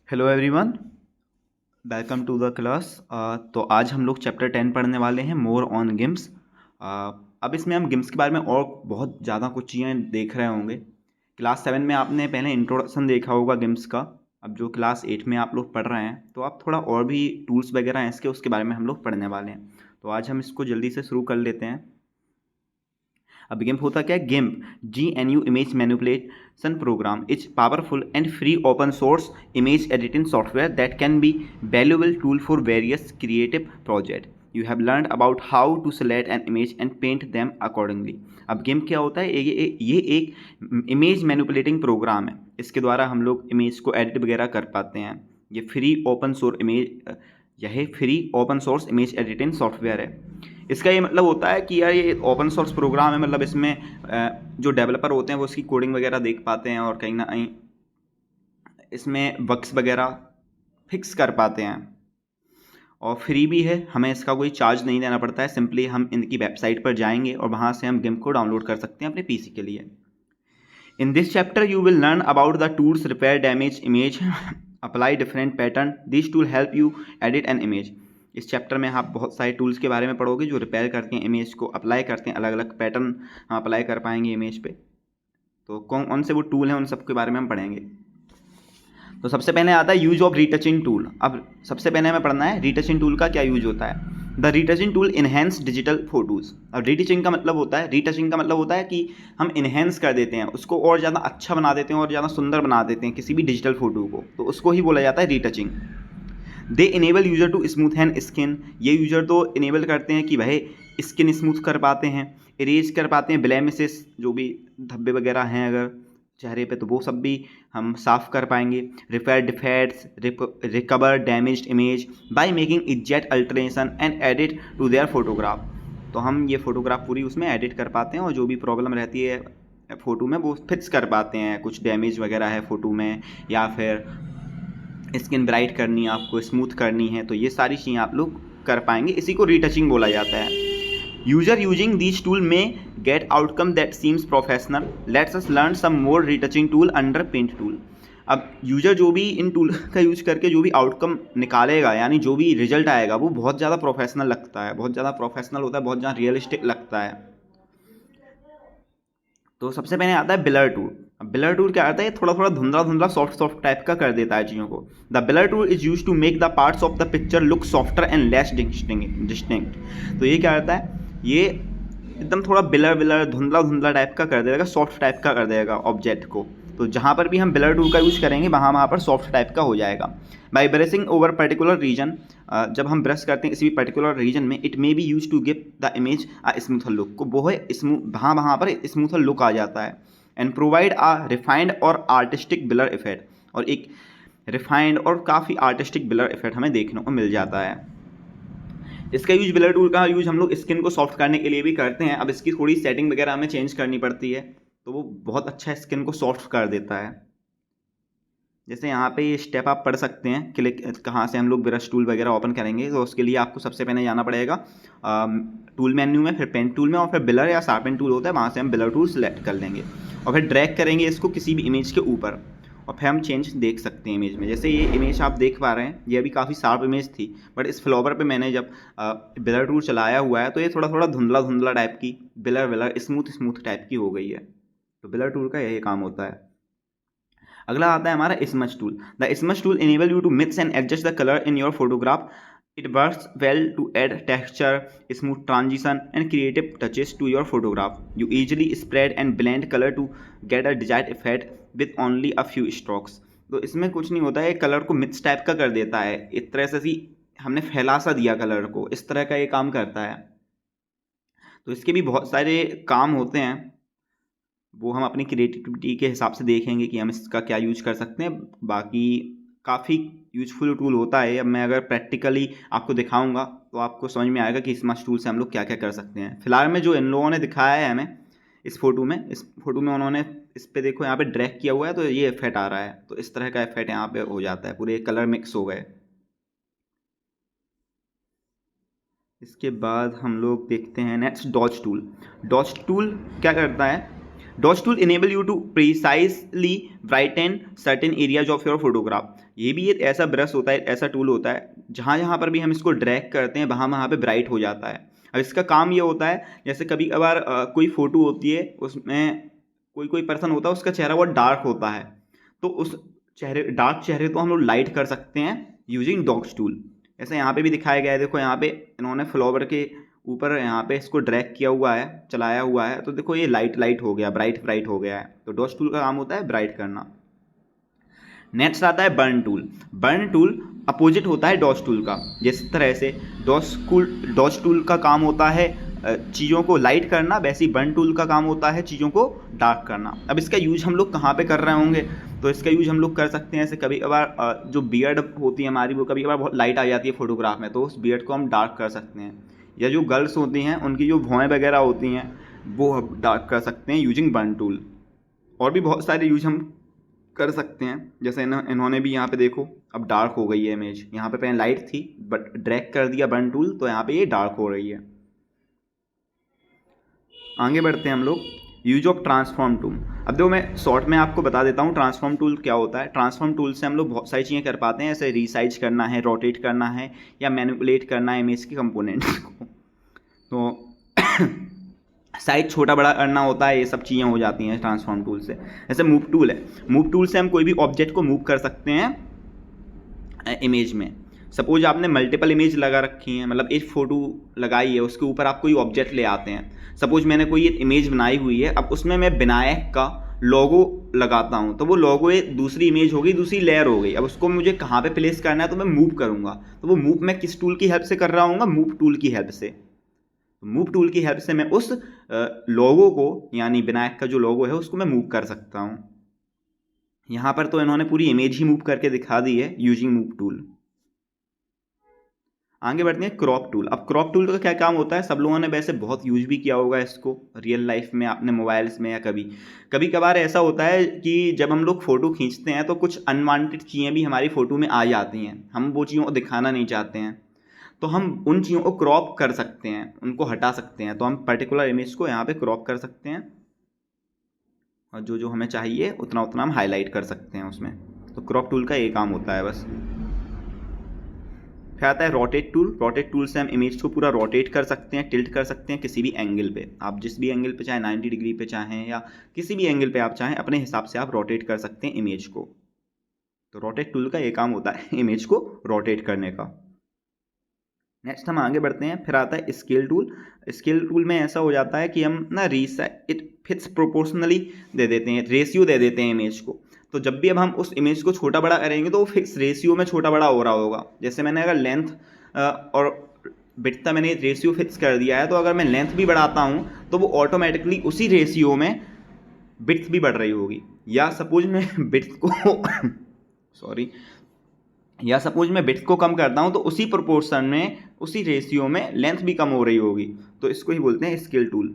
Hello everyone, welcome to the class. तो आज हम लोग चैप्टर 10 पढ़ने वाले हैं, मोर ऑन गिम्स। अब इसमें हम गिम्स के बारे में और बहुत ज़्यादा कुछ चीज़ें देख रहे होंगे। क्लास 7 में आपने पहले इंट्रोडक्शन देखा होगा गिम्स का। अब जो क्लास 8 में आप लोग पढ़ रहे हैं तो आप थोड़ा और भी टूल्स वगैरह हैं इसके, उसके बारे में हम लोग पढ़ने वाले हैं। तो आज हम इसको जल्दी से शुरू कर लेते हैं। अब गिम्प होता क्या है? GIMP GNU image manipulation program is powerful and free open source image editing software that can be valuable tool for various creative project. You have learn about how to select an image and paint them accordingly. अब GIMP क्या होता है? ये एक image manipulating programme है। इसके द्वारा हम लोग इमेज को एडिट वगैरह कर पाते हैं। ये फ्री ओपन सोर्स इमेज यह free open source image editing software है। इसका ये मतलब होता है कि यार ये ओपन सोर्स प्रोग्राम है, मतलब इसमें जो डेवलपर होते हैं वो इसकी कोडिंग वगैरह देख पाते हैं और कहीं ना कहीं इसमें बग्स वगैरह फिक्स कर पाते हैं। और फ्री भी है, हमें इसका कोई चार्ज नहीं देना पड़ता है। सिंपली हम इनकी वेबसाइट पर जाएंगे और वहाँ से हम गिम्प को डाउनलोड कर सकते हैं अपने पीसी के लिए। In this chapter, you will learn about the tools repair damaged image, apply different pattern. These tools help you edit an image. इस चैप्टर में आप बहुत सारे टूल्स के बारे में पढ़ोगे जो रिपेयर करते हैं इमेज को, अप्लाई करते हैं, अलग अलग पैटर्न हम अप्लाई कर पाएंगे इमेज पे। तो कौन कौन से वो टूल हैं उन सब के बारे में हम पढ़ेंगे। तो सबसे पहले आता है यूज ऑफ रीटचिंग टूल। अब सबसे पहले हमें पढ़ना है रीटचिंग टूल का क्या यूज होता है। The retouching tool enhance digital photos. अब रीटचिंग का मतलब होता है कि हम इनहेंस कर देते हैं, उसको और ज़्यादा अच्छा बना देते हैं और ज़्यादा सुंदर बना देते हैं किसी भी डिजिटल फोटो को, तो उसको ही बोला जाता है retouching. They enable user to smooth and skin. ये यूजर तो इनेबल करते हैं कि वह स्किन स्मूथ कर पाते हैं, इरेज कर पाते हैं ब्लेमिसेस, जो भी धब्बे वगैरह हैं अगर चेहरे पे तो वो सब भी हम साफ़ कर पाएंगे। Repair defects, recover damaged image by making इजेट alteration and edit to their photograph. तो हम ये फोटोग्राफ पूरी उसमें एडिट कर पाते हैं और जो भी प्रॉब्लम रहती है फ़ोटो में वो फिक्स कर पाते हैं। कुछ डैमेज वगैरह है फ़ोटो में या फिर स्किन ब्राइट करनी है, आपको स्मूथ करनी है, तो ये सारी चीज़ें आप लोग कर पाएंगे। इसी को रीटचिंग बोला जाता है। यूजर यूजिंग दिस टूल में get outcome that seems professional. Let's us learn some more retouching tool under paint tool. अब यूजर जो भी इन टूल का यूज करके जो भी आउटकम निकालेगा, यानी जो भी रिजल्ट आएगा, वो बहुत ज़्यादा प्रोफेशनल लगता है, बहुत ज़्यादा प्रोफेशनल होता है, बहुत ज़्यादा रियलिस्टिक लगता है। तो सबसे पहले आता है बिलर टूल। अब बिलर टूल क्या आता है? थोड़ा थोड़ा धुंधला धुंधला सॉफ्ट टाइप का कर देता है चीज़ों को। The blur tool is use to make the parts of the picture look softer and less distinct. तो ये क्या करता है? ये एकदम थोड़ा बिलर धुंधला धुंधला टाइप का कर देगा, सॉफ्ट टाइप का कर देगा ऑब्जेक्ट को। तो जहाँ पर भी हम बिलर टूल का यूज़ करेंगे वहाँ पर सॉफ्ट टाइप का हो जाएगा। By brushing over particular region, जब हम ब्रश करते हैं किसी भी पर्टिकुलर रीजन में, it may be use to give the image a smoother look, को वो है वहाँ पर स्मूथर लुक आ जाता है। एंड प्रोवाइड आ रिफाइंड और आर्टिस्टिक ब्लर इफेक्ट, और एक रिफाइंड और काफ़ी आर्टिस्टिक ब्लर इफेक्ट हमें देखने को मिल जाता है। इसका यूज, ब्लर टूल का यूज हम लोग स्किन को सॉफ्ट करने के लिए भी करते हैं। अब इसकी थोड़ी सेटिंग वगैरह हमें चेंज करनी पड़ती है, तो वो बहुत अच्छा स्किन को सॉफ्ट कर देता है। जैसे यहाँ पे ये स्टेप आप पढ़ सकते हैं, क्लिक कहाँ से हम लोग ब्रश टूल वगैरह ओपन करेंगे। तो उसके लिए आपको सबसे पहले जाना पड़ेगा टूल मेन्यू में, फिर पेन टूल में, और फिर ब्लर या शार्पन टूल होता है, वहाँ से हम ब्लर टूल सेलेक्ट कर लेंगे और फिर ड्रैग करेंगे इसको किसी भी इमेज के ऊपर, और फिर हम चेंज देख सकते हैं इमेज में। जैसे ये इमेज आप देख पा रहे हैं, ये अभी काफ़ी शार्प इमेज थी, बट इस फ्लावर पे मैंने जब ब्लर टूल चलाया हुआ है तो ये थोड़ा थोड़ा धुंधला धुंधला टाइप की, ब्लर स्मूथ टाइप की हो गई है। तो ब्लर टूल का यही काम होता है। अगला आता है हमारा smudge tool. The smudge tool enable you to mix and adjust the colour in your photograph. It works well to add texture, smooth transition and creative touches to your photograph. You easily spread and blend colour to get a desired effect with only a few strokes. तो इसमें कुछ नहीं होता है, colour को mix type का कर देता है, इस तरह से हमने फैला सा दिया कलर को, इस तरह का ये काम करता है। तो इसके भी बहुत सारे काम होते हैं, वो हम अपनी क्रिएटिविटी के हिसाब से देखेंगे कि हम इसका क्या यूज कर सकते हैं। बाकी काफ़ी यूजफुल टूल होता है। अब मैं अगर प्रैक्टिकली आपको दिखाऊंगा तो आपको समझ में आएगा कि स्मच टूल से हम लोग क्या क्या कर सकते हैं। फिलहाल में जो इन लोगों ने दिखाया है हमें इस फोटो में उन्होंने इस पे देखो यहाँ पे ड्रैग किया हुआ है, तो ये इफेक्ट आ रहा है, तो इस तरह का इफेक्ट यहाँ पे हो जाता है, पूरे कलर मिक्स हो गए। इसके बाद हम लोग देखते हैं next dodge tool. Dodge tool क्या करता है? Dodge tool enable you to precisely brighten certain areas of your photograph. ये भी एक ऐसा ब्रश होता है, ऐसा टूल होता है जहाँ जहाँ पर भी हम इसको ड्रैग करते हैं वहाँ वहाँ पे ब्राइट हो जाता है। अब इसका काम ये होता है, जैसे कभी कभार कोई फ़ोटो होती है, उसमें कोई कोई पर्सन होता है उसका चेहरा बहुत डार्क होता है, तो उस डार्क चेहरे को हम लोग लाइट कर सकते हैं यूजिंग डॉट्स टूल। ऐसे यहाँ पे भी दिखाया गया है, देखो यहाँ पे इन्होंने फ्लावर के ऊपर यहाँ पे इसको ड्रैग किया हुआ है, चलाया हुआ है, तो देखो ये लाइट हो गया, ब्राइट हो गया है। तो डॉट्स टूल का काम होता है ब्राइट करना। नेक्स्ट आता है burn tool. Burn tool opposite होता है डॉट्स टूल का। जिस तरह से डॉट्स टूल का काम होता है चीज़ों को लाइट करना, वैसे ही बर्न टूल का काम होता है चीज़ों को डार्क करना। अब इसका यूज हम लोग कहाँ पे कर रहे होंगे, तो इसका यूज हम लोग कर सकते हैं, ऐसे कभी कभार जो बियर्ड होती है हमारी, वो कभी कभार बहुत लाइट आ जाती है फोटोग्राफ में, तो उस बियर्ड को हम डार्क कर सकते हैं। या जो गर्ल्स होती हैं उनकी जो भौएँ वगैरह होती हैं वो हम डार्क कर सकते हैं यूजिंग बर्न टूल। और भी बहुत सारे यूज हम कर सकते हैं, जैसे इन्होंने भी यहाँ पे देखो अब डार्क हो गई है इमेज। यहाँ पे पहले लाइट थी बट ड्रैग कर दिया बर्न टूल, तो यहाँ पे ये डार्क हो रही है। आगे बढ़ते हैं हम लोग, यूज ऑफ ट्रांसफॉर्म टूल। अब देखो मैं शॉर्ट में आपको बता देता हूँ ट्रांसफॉर्म टूल क्या होता है। ट्रांसफॉर्म टूल से हम लोग बहुत सारी चीज़ें कर पाते हैं, जैसे रिसाइज करना है, रोटेट करना है, या मैनिपुलेट करना है इमेज के कंपोनेंट्स को। तो साइज छोटा बड़ा करना होता है, ये सब चीज़ें हो जाती हैं ट्रांसफॉर्म टूल से। जैसे मूव टूल है, मूव टूल से हम कोई भी ऑब्जेक्ट को मूव कर सकते हैं इमेज में। सपोज आपने मल्टीपल इमेज लगा रखी हैं, मतलब एक फ़ोटो लगाई है, उसके ऊपर आप कोई ऑब्जेक्ट ले आते हैं। सपोज मैंने कोई एक इमेज बनाई हुई है, अब उसमें मैं विनायक का लोगो लगाता हूँ, तो वो लोगो एक दूसरी इमेज हो गई, दूसरी लेयर हो गई। अब उसको मुझे कहाँ पे प्लेस करना है, तो मैं मूव करूँगा। तो वो मूव मैं किस टूल की हेल्प से कर रहा हूँ? मूव टूल की हेल्प से। मूव टूल की हेल्प से मैं उस लोगो को, यानी विनायक का जो लोगो है, उसको मैं मूव कर सकता हूँ। यहाँ पर तो इन्होंने पूरी इमेज ही मूव करके दिखा दी है यूजिंग मूव टूल। आगे बढ़ते हैं क्रॉप टूल। अब क्रॉप टूल का क्या काम होता है, सब लोगों ने वैसे बहुत यूज भी किया होगा इसको रियल लाइफ में, अपने मोबाइल्स में, या कभी कभार ऐसा होता है कि जब हम लोग फ़ोटो खींचते हैं तो कुछ अनवांटेड चीज़ें भी हमारी फ़ोटो में आ जाती हैं, हम वो चीज़ों को दिखाना नहीं चाहते हैं, तो हम उन चीज़ों को क्रॉप कर सकते हैं, उनको हटा सकते हैं। तो हम पर्टिकुलर इमेज को यहाँ पे क्रॉप कर सकते हैं, और जो जो हमें चाहिए उतना उतना हम हाईलाइट कर सकते हैं उसमें। तो क्रॉप टूल का ये काम होता है बस। फिर आता है रोटेट टूल। रोटेट टूल से हम इमेज को पूरा रोटेट कर सकते हैं, टिल्ट कर सकते हैं किसी भी एंगल पे। आप जिस भी एंगल पे चाहें, 90 डिग्री पे चाहें, या किसी भी एंगल पे आप चाहें, अपने हिसाब से आप रोटेट कर सकते हैं इमेज को। तो रोटेट टूल का ये काम होता है इमेज को रोटेट करने का। नेक्स्ट हम आगे बढ़ते हैं, फिर आता है स्केल टूल। स्केल टूल में ऐसा हो जाता है कि हम ना इट फिक्स प्रोपोर्शनली दे देते हैं, रेशियो दे देते हैं इमेज को। तो जब भी अब हम उस इमेज को छोटा बड़ा करेंगे तो वो फिक्स रेशियो में छोटा बड़ा हो रहा होगा। जैसे मैंने अगर लेंथ और विड्थ का मैंने रेशियो फिक्स कर दिया है, तो अगर मैं लेंथ भी बढ़ाता हूँ तो वो ऑटोमेटिकली उसी रेशियो में विड्थ भी बढ़ रही होगी। या सपोज मैं विड्थ को सॉरी या सपोज मैं विड्थ को कम करता हूँ तो उसी प्रोपोर्शन में, उसी रेशियो में लेंथ भी कम हो रही होगी। तो इसको ही बोलते हैं स्केल टूल।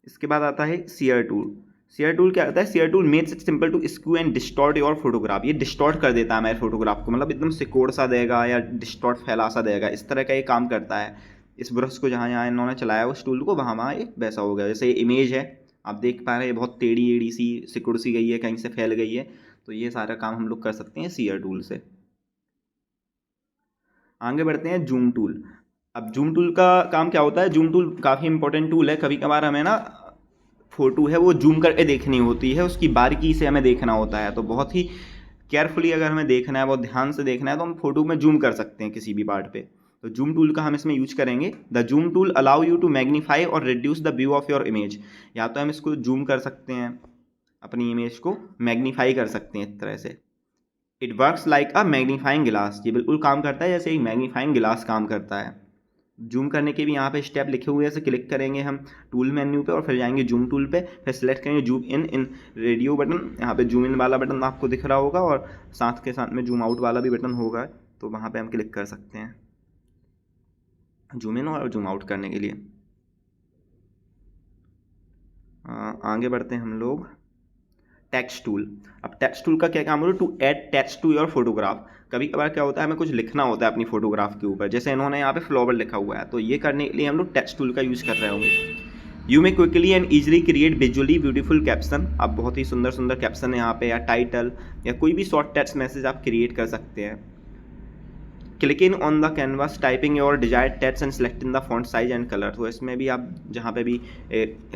इसके बाद आता है शेयर टूल। शेयर टूल क्या होता है? Shear tool makes it simple to skew and distort your photograph. ये डिस्टॉर्ट कर देता है हमारे फोटोग्राफ को, मतलब एकदम सिकोड़ सा देगा या डिस्टॉर्ट फैला सा देगा, इस तरह का ये काम करता है। इस ब्रश को जहाँ जहाँ इन्होंने चलाया उस टूल को, वहाँ वहाँ ये वैसा हो गया। जैसे ये इमेज है, आप देख पा रहे हैं बहुत टेढ़ी एड़ी सी सिकुड़ सी गई है, कहीं से फैल गई है। तो ये सारा काम हम लोग कर सकते हैं शेयर टूल से। आगे बढ़ते हैं जूम टूल। अब जूम टूल का काम क्या होता है? जूम टूल काफ़ी इंपॉर्टेंट टूल है। कभी कभार हमें ना फ़ोटो है वो जूम करके देखनी होती है, उसकी बारीकी से हमें देखना होता है। तो बहुत ही केयरफुली अगर हमें देखना है, बहुत ध्यान से देखना है, तो हम फोटो में जूम कर सकते हैं किसी भी पार्ट पे। तो जूम टूल का हम इसमें यूज करेंगे। The zoom tool allow you to magnify और reduce the view of your image. या तो हम इसको जूम कर सकते हैं, अपनी इमेज को मैग्नीफाई कर सकते हैं इस तरह से। It works like a magnifying गिलास। ये बिल्कुल काम करता है जैसे एक मैग्नीफाइंग गिलास काम करता है। जूम करने के भी यहाँ पे स्टेप लिखे हुए हैं, ऐसे क्लिक करेंगे हम टूल मेन्यू पे और फिर जाएंगे जूम टूल पे, फिर सेलेक्ट करेंगे जूम इन रेडियो बटन। यहाँ पे जूम इन वाला बटन आपको दिख रहा होगा, और साथ के साथ में जूम आउट वाला भी बटन होगा, तो वहाँ पे हम क्लिक कर सकते हैं जूम इन और जूम आउट करने के लिए। आगे बढ़ते हैं हम लोग टेक्स्ट टूल। अब टेक्स्ट टूल का क्या काम होता है? To add text to your photograph. कभी कभार क्या होता है, हमें कुछ लिखना होता है अपनी फोटोग्राफ के ऊपर, जैसे इन्होंने यहाँ पे फ्लावर लिखा हुआ है, तो ये करने के लिए हम लोग टेक्स्ट टूल का यूज़ कर रहे होंगे। You may quickly and easily create visually beautiful caption, आप बहुत ही सुंदर सुंदर कैप्शन यहाँ पे या टाइटल या कोई भी शॉर्ट टेक्स्ट मैसेज आप क्रिएट कर सकते हैं। Clicking on the canvas, typing your desired text and selecting the font size and colour. तो इसमें भी आप जहाँ पे भी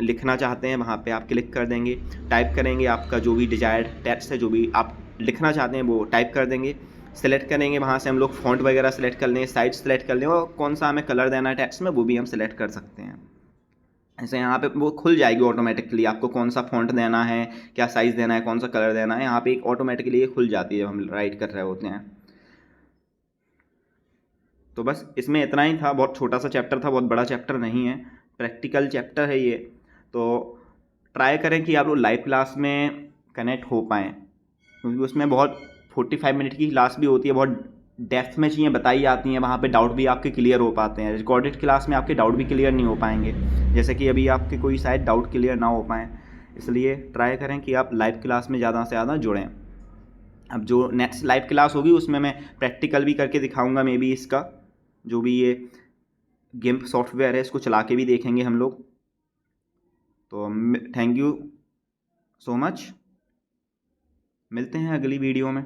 लिखना चाहते हैं वहाँ पे आप क्लिक कर देंगे, टाइप करेंगे, आपका जो भी डिजायर्ड टेक्स्ट है, जो भी आप लिखना चाहते हैं वो टाइप कर देंगे, सेलेक्ट करेंगे, वहाँ से हम लोग फॉन्ट वगैरह सेलेक्ट कर लें, साइज सेलेक्ट कर लें, और कौन सा हमें कलर देना है टेक्स्ट में वो भी हम सेलेक्ट कर सकते हैं। ऐसे यहाँ पे वो खुल जाएगी ऑटोमेटिकली, आपको कौन सा फॉन्ट देना है, क्या साइज़ देना है, कौन सा कलर देना है, यहाँ पे एक ऑटोमेटिकली ये खुल जाती है जब हम राइट कर रहे होते हैं। तो बस इसमें इतना ही था, बहुत छोटा सा चैप्टर था, बहुत बड़ा चैप्टर नहीं है, प्रैक्टिकल चैप्टर है ये। तो ट्राई करें कि आप लोग लाइव क्लास में कनेक्ट हो पाएँ, क्योंकि उसमें बहुत 45 मिनट की क्लास भी होती है, बहुत डेप्थ में चीज़ें बताई जाती हैं, वहाँ पे डाउट भी आपके क्लियर हो पाते हैं। रिकॉर्डेड क्लास में आपके डाउट भी क्लियर नहीं हो पाएंगे, जैसे कि अभी आपके कोई शायद डाउट क्लियर ना हो पाएँ, इसलिए ट्राई करें कि आप लाइव क्लास में ज़्यादा से ज़्यादा जुड़ें। अब जो नेक्स्ट लाइव क्लास होगी उसमें मैं प्रैक्टिकल भी करके दिखाऊंगा, मे बी इसका जो भी ये गिम्प सॉफ्टवेयर है इसको चला के भी देखेंगे हम लोग। तो थैंक यू सो मच, मिलते हैं अगली वीडियो में।